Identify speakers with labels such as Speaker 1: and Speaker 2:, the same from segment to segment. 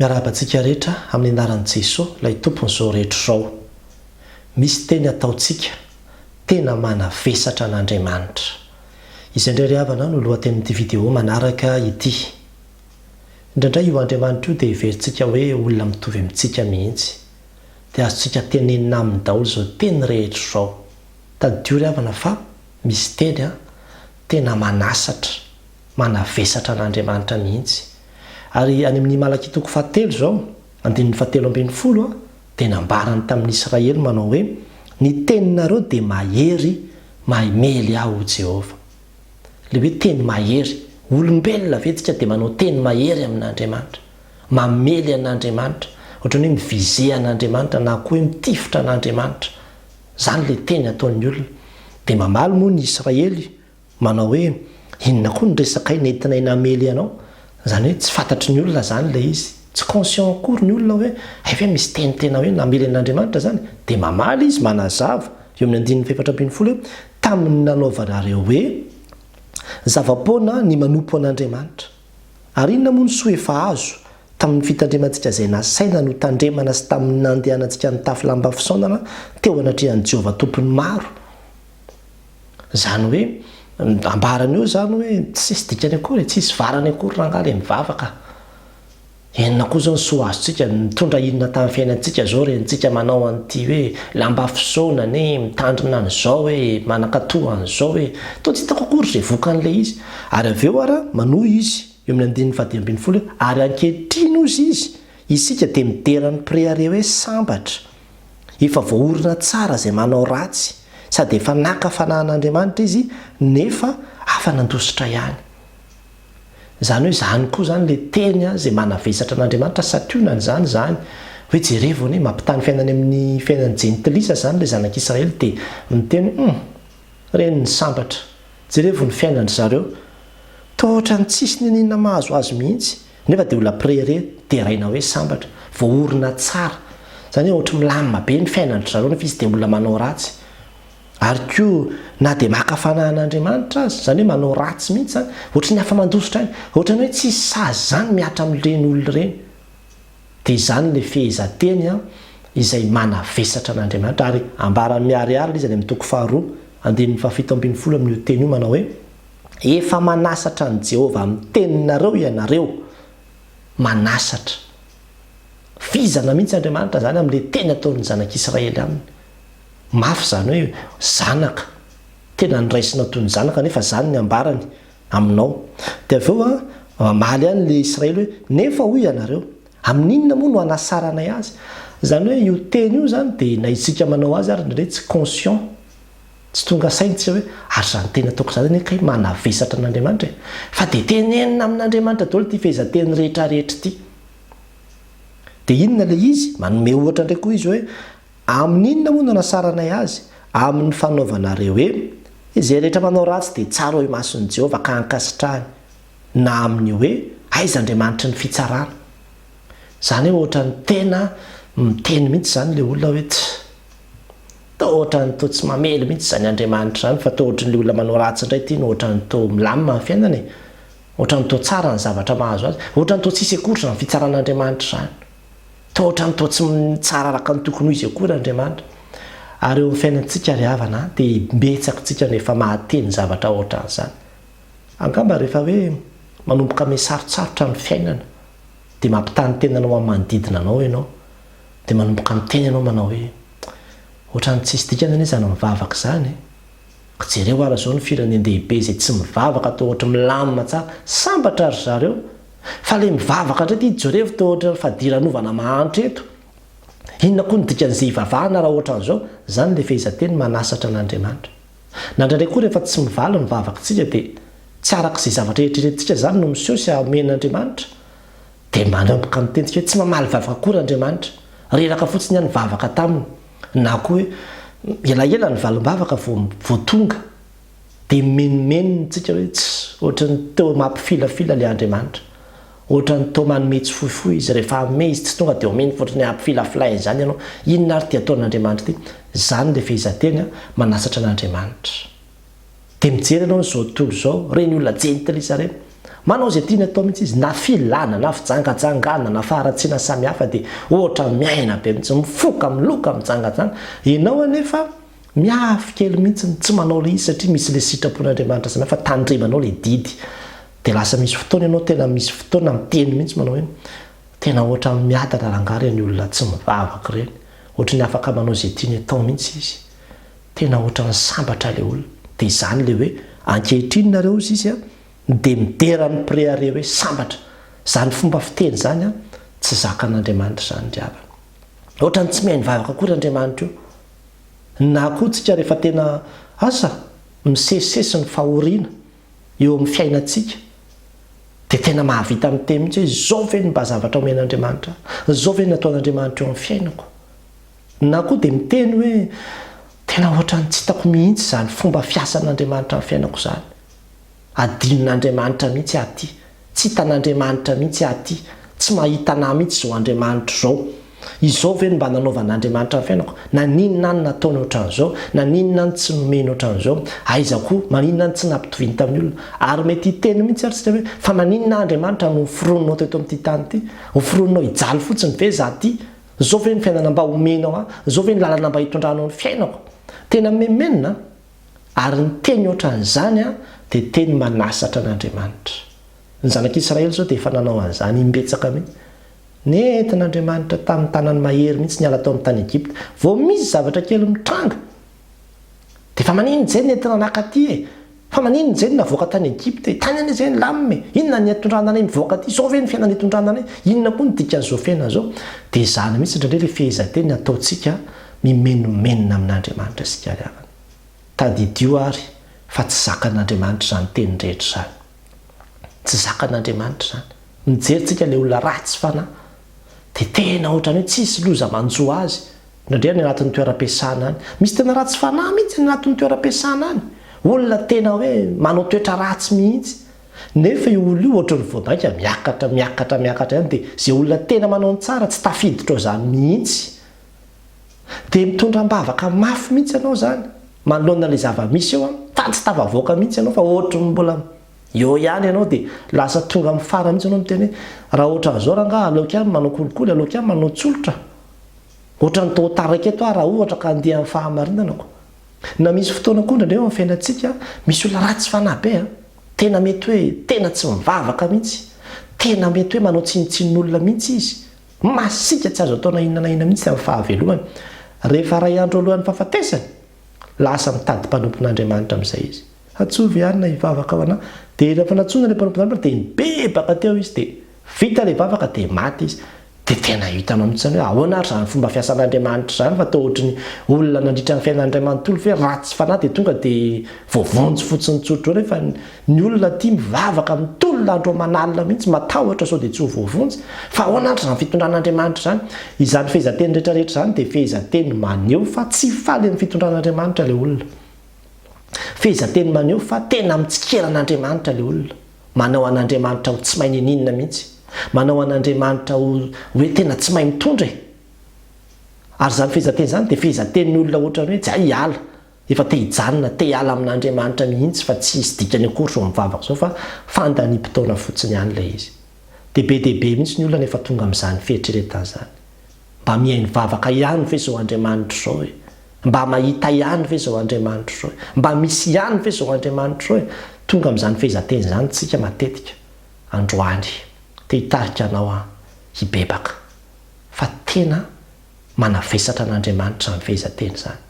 Speaker 1: Miarabantsika rehetra amin'ny anaran'i Jesosy ilay tompon'izao rehetra izao. Misy teny ataontsika tena manavesatra an'Andriamanitra. Izay indray havana no lohatenin'ity vidéo manaraka ity. Indraindray io Andriamanitra io dia heverintsika hoe olona mitovy amintsika mihitsy. Dia azontsika tenenina amin'ny daholo izao teny rehetra izao. Taddio ry havana fa misy teny tena manasatra, manavesatra an'Andriamanitra mihitsy. Ary any amin'ny Malakia toko 7 zao, andininy 7:10 dia nambarany tamin'ny Israely manao hoe ny teninareo dia mahery, mamely aho Jehovah. Le hoe teny mahery, olombelona vetika dia manao teny mahery amin'Andriamanitra, mamely an'Andriamanitra, ohatrany hoe mivize an'Andriamanitra na koa hoe mitifitra an'Andriamanitra. Zany le teny ataon'ny olona. Dia mamaly moa ny Israely manao hoe inona koa ny resakay nentinay namely anao. Zany hoe tsy fantatry ny olona zany le izy, tsy conscient akory ny olona hoe efa misy teny tena hoe namely an'Andriamanitra zany. Dia mamaly izy manazava eo amin'ny 4:40 hoe tamin'ny nanaovanareo hoe zava-poana ny manompo an'Andriamanitra. Ary inona moa ny soa efa azo tamin'ny fitandremantsika izay nasaina no tandremana sy tamin'ny nandehanantsika ny tafy lamba fisaonana teo anatrehan'i Jehovah tompony maro. Zany hoe ambarany eo zany hoe tsisy dikany akory, tsisy varany akory rangaly mivavaka. Enina koa zao ny soa azontsika mitondra inona tamin'ny fiainantsika zao rentsika manao an'ity hoe lamba fisaonany, mitandrina an'izao hoe manakatoa an'izao hoe toa tsy hitako akory izay vokan'ilay izy. Ary avy eo ara manohy izy eo amin'ny 10:20 ary ankehitriny ozy izy isika dia mideran'ny préare hoe sambatra, efa voaorina tsara izay manao ratsy sady efa naka fanahin'Andriamanitra izy nefa afa nandositra ihany. Zany hoe zany koa zany le teny izay manavesatra an'Andriamanitra sationany zany hoe jerevony hoe mampitany fiainany amin'ny fiainan'ny jentilisa zany le zanak'Israely dia miteny reny ny sambatra, jerevony fiainany zareo toa ohatrany tsisy ny ninona mahazo azy mihitsy nefa dia olona préare dia raina hoe sambatra, voaorina tsara. Zany hoe ohatra milamina be ny fiainany zareo nefa izy dia olona manao ratsy. Ary koa na dia maka fanahin'Andriamanitra azy, zany hoe manao ratsy mihitsy zany, ohatra ny afa mandositra any, ohatrany hoe tsy sazy zany miatra amin'ireny olona ireny. Dia zany le fehezanteny izay manavesatra an'Andriamanitra. Ary ambarany miariary izy any amin'ny toko 2:7 amin'io teny io manao hoe efa manasatra ny Jehovah amin'ny teninareo ianareo, manasatra. Fizana mihitsy Andriamanitra zany amin'ile teny ataon'ny zanak'Israely aminy. Mafy zany hoe zanaka, tena niraisina toy ny zanaka nefa zany ny ambarany aminao. Dia avy eo mamaly ihany le Israely hoe nefa hoy ianareo amin'inona moa no hanasaranay azy. Zany hoe io teny io zany dia na isika manao azy ary ndraindray tsy conscient, tsy tonga saintsika hoe ary zany teny ataoko zany hoe kay manavesatra an'Andriamanitra fa dia tenenina amin'Andriamanitra daholo ity fehezanteny rehetrarehetra ity. Dia inona le izy manome ohatra indray koa izy hoe amin'inona moa no hanasaranay azy amin'ny fanaovanareo hoe izay rehetra manao ratsy dia tsara hoe mason'i Jehovah ka hankasitrahany, na amin'ny hoe aiz'Andriamanitra ny fitsarana. Zany hoe ohatra ny tena miteny mihitsy zany le olona hoe toa ohatra ny toa tsy mamely mihitsy zany Andriamanitra zany fa toa ohatra ny olona manao ratsy indray ity no ohatra ny toa milamina ny fiainany, ohatra ny toa tsara ny zavatra mahazo azy, ohatra ny toa tsisy akory zany fitsaran'Andriamanitra zany, toa ohatra ny toa tsy tsara araka ny tokony ho izy akory Andriamanitra. Ary eo amin'ny fiainantsika ry havana dia betsaka tsika nefa mahateny zavatra ohatran'izany. Angamba rehefa hoe manomboka ame sarotsarotra ny fiainana dia mampitany tenanao amin'ny manodidina anao ianao, dia manomboka miteny ianao manao hoe ohatrany tsisy dikany anie zany mivavaka zany. Jereo ara zao ny firenendehibe izay tsy mivavaka toa ohatra milamina tsara, sambatra ary zareo. Fa le mivavaka indray ity jerevo toa ohatra fadiranovana mahantra eto. Inona koa ny dikan'izay ivavahana raha ohatran'izao? Zany le fehezanteny manasatra an'Andriamanitra. Na indraindray koa rehefa tsy mivaly ny mivavakantsika dia tsy arak'izay zavatra eritreretintsika zany no miseho sy amen'Andriamanitra. Dia manomboka miteny hoe tsy mamaly vavaka akory Andriamanitra, reraka fotsiny ihany vavaka taminy. Na koa hoe elaela ny valim-bavaka vao tonga dia menomenitsika hoe tsy ohatrany teo mampifilafila le Andriamanitra, ohatrany teo manome tsy fohifohy izy rehefa ame izy tsy tonga dia omeny fotrany ampifilafilay zany ianao. Inona ary tia ataon'Andriamanitra ity? Zany le fehezanteny manasatra an'Andriamanitra. Dia mijery ianao zao tontolo zao reny olona jentilisa reny manao zay tiany atao mihitsy izy na filana na fijangajangana na faharatsiana samihafa dia ohatra miaina be mihitsy mifoka miloka mijangajanga ianao anefa miafy kely mihitsy tsy manao le izy satria misy le sitrapon'andriamanitra samihafa tandremanao le didy dia lasa misy fotoana ianao tena misy fotoana miteny mihitsy manao hoe tena ohatra miadana rangary ny olona tsy mivavaka ireny ohatra ny afaka manao zay tiany atao mihitsy izy tena ohatra ny sambatra le olona dia izany le hoe ankehitriny nareo izy izy a dia miderany préare hoe sambatra zany fomba fiteny zany a tsy zakan'andriamanitra zany driavana ohatra ny tsy mihainy vavaka akory andriamanitra io na koa tsika rehefa tena asa misesisesy ny fahoriana eo amin'ny fiainantsika dia tena mahavita miteny mihitsy hoe zao ve ny mba zavatra omen'andriamanitra zao ve ny nataon'andriamanitra eo amin'ny fiainako na koa dia miteny hoe tena ohatra ny tsy hitako mihitsy zany fomba fiasan'andriamanitra amin'ny fiainako zany adinon'andriamanitra mihitsy aty tsy hitan'andriamanitra mihitsy aty tsy mahita anahy mihitsy zao andriamanitra zao izao ve ny mba nanaovan'andriamanitra amin'ny fiainako na ninona any nataony ohatran'izao na ninona any tsy nomeny ohatran'izao aiza koa maninona any tsy nampitoviany tamin'ny olona ary mety hiteny mihitsy ary tsy hoe fa maninona andriamanitra no fironinao teto amin'ity tany ity hofironinao hijaly fotsiny ve za ty zao ve ny fiainana mba homenao a zao ve ny lalana mba hitondranao ny fiainako tena memenina ary ny teny ohatran'izany a dia teny manasatra an'andriamanitra ny zanak'israely zao dia efa nanao an'izany imbetsaka mihitsy nentin'andriamanitra tamin'ny tanany mahery mihitsy niala tao amin'ny tany Egypta vao misy zavatra kely mitranga dia fa manino zay nentina nakaty e fa manino zay navoaka tany Egypta tany any zay lamime inona ny atondrana anay mivoaka aty zao ve ny fiainana itondrana anay inona koa ny dikan'izao fiainana zao dia zany mihitsy indraindray le fehezanteny ataontsika mimenomenina amin'andriamanitra sika riavana tadidio ary fa tsy zakan'andriamanitra zany teny rehetra zany tsy zakan'andriamanitra zany mijerytsika le olona ratsy fana dia tena ohatrany hoe tsisy loza manjo azy indrindray ny anatin'ny toeram-piasana any misy tena ratsy fanahy mihitsy ny anatin'ny toeram-piasana any olona tena hoe manao toetra ratsy mihitsy nefa io olo io ohatra ny voamaika miakatra ihany dia zay olona tena manao ny tsara tsy tafiditra ao zany mihitsy dia mitondram-bavaka mafy mihitsy ianao zany manoloana le zava-misy eo fa tsy tavavoaka mihitsy ianao fa ohatra ny mbola eo ihany ianao dia lasa tonga amin'ny fara mihitsy ianao miteny hoe raha ohatran'izao rangahy aleoko ihany manao kolikoly aleoko ihany manao tsolotra ohatra ny totaraka eto raha ohatra ka andeha amin'ny fahamarinanako na misy fotoana koa indraindray eo amin'ny fiainantsika misy olona ratsy fanahy be a tena mety hoe tena tsy mivavaka mihitsy tena mety hoe manao tsinotsinon'olona mihitsy izy masika tsy azo ataona inona na inona mihitsy amin'ny fahavelomany rehefa ray andro alohan'ny fahafatesany lasa mitady mpanompon'andriamanitra amin'izay izy atsovy ihany na hivavaka ao anahy dia rehefa natsoina le mpanompon'andriamanitra dia mibebaka teo izy dia vita le vavaka dia maty izy dia tena hitanao mihitsy hoe ahoana ary zany fomba fiasan'andriamanitra zany fa tao ohatry ny olona nandritra ny fiainan'andriamanitra olo fe ratsy fanahy dia tonga dia voavonjy fotsiny tsotro rehefa ny olona tia mivavaka mitolona andro manalina mihitsy matahotra sao dia tsy ho voavonjy fa ahoana ary zany fitondran'andriamanitra zany izany fehezanteny rehetrarehetra zany dia fehezanteny maneho fa tsy faly amin'ny fitondran'andriamanitra le olona fehezanteny maneho fa tena mitsikeran'andriamanitra le olona manao an'andriamanitra ho tsy mahay ninina mihitsy manao an'andriamanitra hoe tena tsy mahay mitondra ary zany fehezanteny zany dia fehezanten'ny olona ohatrany hoe tsy hay hiala efa te hijanona te hiala amin'andriamanitra mihitsy fa tsy hisy dikany akory so mivavaka zao fa fandaniam-potoana fotsiny ihany ilay izy dia be dehibe mihitsy ny olona nefa tonga amin'izany fieritreretana zany mba mihainy vavaka ihany ve zao andriamanitra zao e mba mahita ihany ve zao andriamanitra zao mba misy ihany ve zao andriamanitra zao e tonga amin'izany fehezanteny zany tsika matetika androany te hitarika anao hibebaka fa tena manavesatra an'andriamanitra ny fehezanteny zany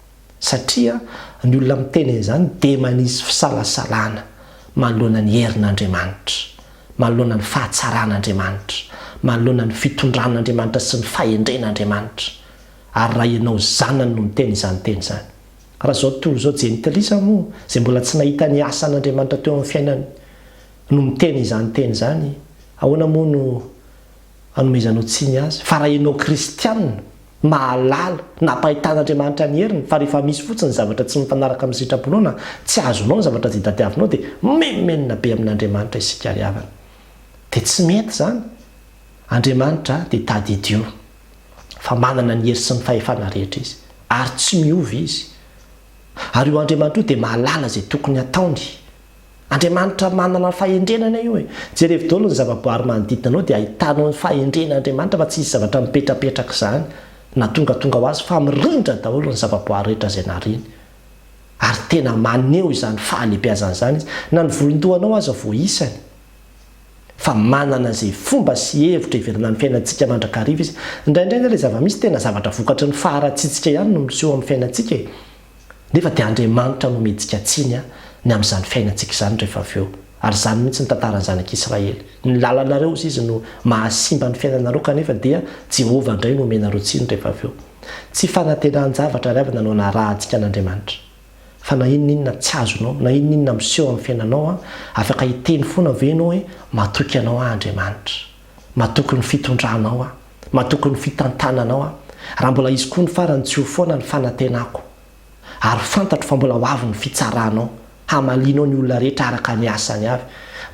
Speaker 1: satria ny olona miteny izany dia manisy fisalasalana manoloana ny herin'andriamanitra manoloana ny fahatsaran'andriamanitra manoloana ny fitondran'andriamanitra sy ny fahendren'andriamanitra ary raha ianao zanany no miteny izany teny zany raha zao tontolo zao jenitelisa moa zay mbola tsy nahita ny asan'andriamanitra teo amin'ny fiainany no miteny izany teny zany ahoana moa no anomezanao tsiny azy fa raha ianao kristianina mahalala nampahitan'andriamanitra ny heriny fa rehefa misy fotsiny zavatra tsy mifanaraka amin'ny sitraponao tsy azonao ny zavatra zay tadiavinao dia memenina be amin'andriamanitra isika riavana dia tsy mety zany andriamanitra dia tady idio fa manana ny hery sy ny fahefana rehetra izy ary tsy miovy izy ary io andriamanitra io dia mahalala zay tokony ataony Andriamanitra manana fahendrenana io e. Jerevy daholo ny zavaboary manodidina anao dia ahitanao ny fahendren'Andriamanitra fa tsy misy zavatra mipetrapetraka izany na tongatonga ho azy fa mirindra daholo ny zavaboary rehetra izay nariny. Ary tena maneho izany fahalehibiazana izy na ny volondohanao aza voaisany. Fa manana izay fomba sy hevitra iverina ny fiainantsika mandrakariva izy. Indraindray ilay zava-misy tena zavatra vokatry ny faharatsitsika ihany no miseho amin'ny fiainantsika e. Nefa dia Andriamanitra no ometsika tsiny ny amin'izany fiainantsika izany rehefa avy eo. Ary izany mihitsy ny tantaran'ny zanak'Israely. Ny lalanareo izy no mahasimba ny fiainanareo kanefa dia Jehovah indray no omenareo tsiny rehefa avy eo. Tsy fanantenan-javatra ry avana no narahantsika an'Andriamanitra. Fa na inona tsy azonao, na inona miseho amin'ny fiainanao afaka hiteny foana ve ianao hoe matoky anao Andriamanitra. Matoky ny fitondranao matoky ny fitantananao raha mbola izy koa ny farany tsy ho foana ny fanantenako. Ary fantatro fa mbola ho avy ny fitsaranao, hamalianao ny olona rehetra araka ny asany avy.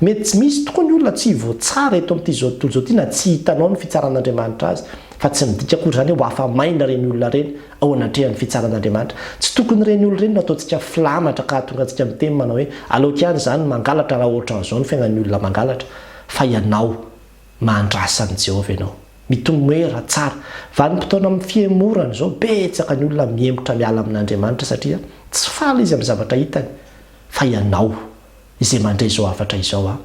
Speaker 1: Mety tsy misy tokoa ny olona tsy voatsara eto amin'ity zao tontolo zao ty na tsy hitanao ny fitsaran'Andriamanitra azy, fa tsy midika koa izany hoe ho afa-maina reny olona reny ao anatrehan'ny fitsaran'Andriamanitra. Tsy tokony reny olona reny no ataontsika filamatra ka tonga antsika miteny manao hoe alokiany izany mangalatra raha ohatra an'izao ny fiainan'ny olona mangalatra. Fa ianao mandrasan'i Jehovah ianao. Mitomoera tsara. Vanim-potoana amin'ny fiemorana izao betsaka ny olona miemotra miala amin'Andriamanitra satria tsy faly izy amin'ny zavatra hitany. Fa ianao izay mandray izao hafatra izao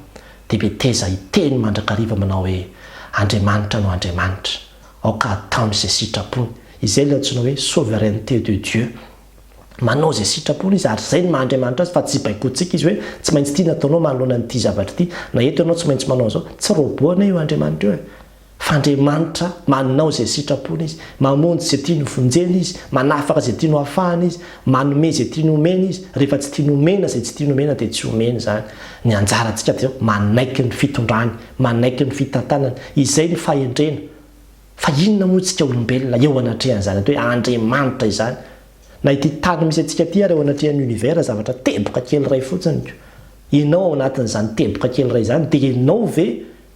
Speaker 1: dia beteza hiteny mandrakariva manao hoe Andriamanitra no Andriamanitra. Aoka atao izay sitrapony. Izay ilay antsoina hoe souveraineté de Dieu. Manao izay sitrapony izy ary izay ny maha-Andriamanitra azy fa tsy baikotsika izy hoe tsy maintsy ity nataonao manoloana n'ity zavatra ity. Na eto ianao tsy maintsy manao an'izao. Tsy roboana io Andriamanitra io e. Fa Andriamanitra manao izay sitrapony izy, mamonjy izay tiany vonjeny izy, manafaka izay tiany hafahana izy, manome izay tiany omena izy. Rehefa tsy tiany omena izay tsy tiany omena dia tsy omena izany. Ny anjarantsika dia manaiky ny fitondrany, manaiky ny fitantanany. Izay ny fahendrena. Fa inona moa tsika olombelona eo anatrehan'izany atao hoe Andriamanitra izany. Na ity tany misy antsika ity ary eo anatrehan'ny univers zavatra teboka kely iray fotsiny. Ianao ao anatin'izany teboka kely iray izany dia ianao ve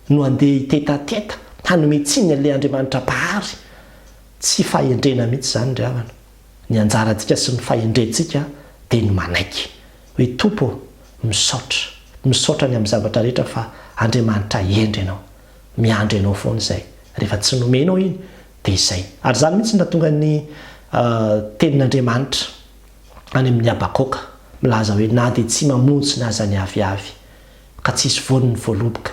Speaker 1: no andeha hitetanteta hanome tsiny an'ilay Andriamanitra pahary. Tsy fahendrena mihitsy izany ry havana. Ny anjarantsika sy ny fahendrentsika dia ny manaiky hoe tompo misaotra ny amin'ny zavatra rehetra fa Andriamanitra endry ianao, miandry ianao foana izay. Rehefa tsy nomenao iny dia izay. Ary izany mihitsy nahatonga ny tenin'Andriamanitra any amin'ny Abakoka milaza hoe na dia tsy mamonjy na aza ny aviavy ka tsisy voany ny voaloboka,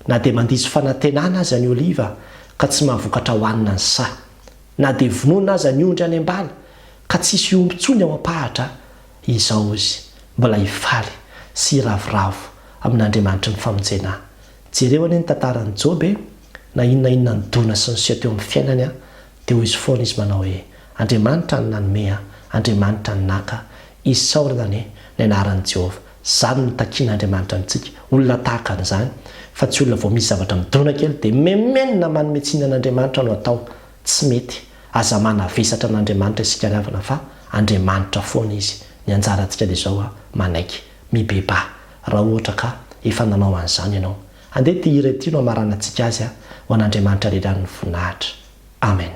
Speaker 1: na dia mandiso fanantenana aza ny oliva ka tsy mahavokatra hohanina ny sa, na dia vonoina aza ny ondry any ambala ka tsisy ombontsony ao am-pahatra. Izao izy mbola hifaly sy ravoravo amin'Andriamanitra ny famonjena. Jereo anie ny tantaran'i Job na inona ny dona sy ny seho teo amin'ny fiainany dia hoy izy foana izy manao hoe Andriamanitra ny nanome, Andriamanitra ny naka, isaorana ny anaran'i Jehovah. Izany no takian'Andriamanitra antsika. Olona tahaka an'izany fa tsy olona vao misy zavatra midona kely dia memenina manome tsiny an'Andriamanitra no atao. Tsy mety. Aza manavesatra an'Andriamanitra isika ry havana fa Andriamanitra foana izy. Ny anjarantsika dia izao manaiky, mibeba raha ohatra ka efa nanao an'izany ianao. Andeha ty hira ity no hamarana antsika azy ho an'Andriamanitra rerany ny voninahitra. Amen.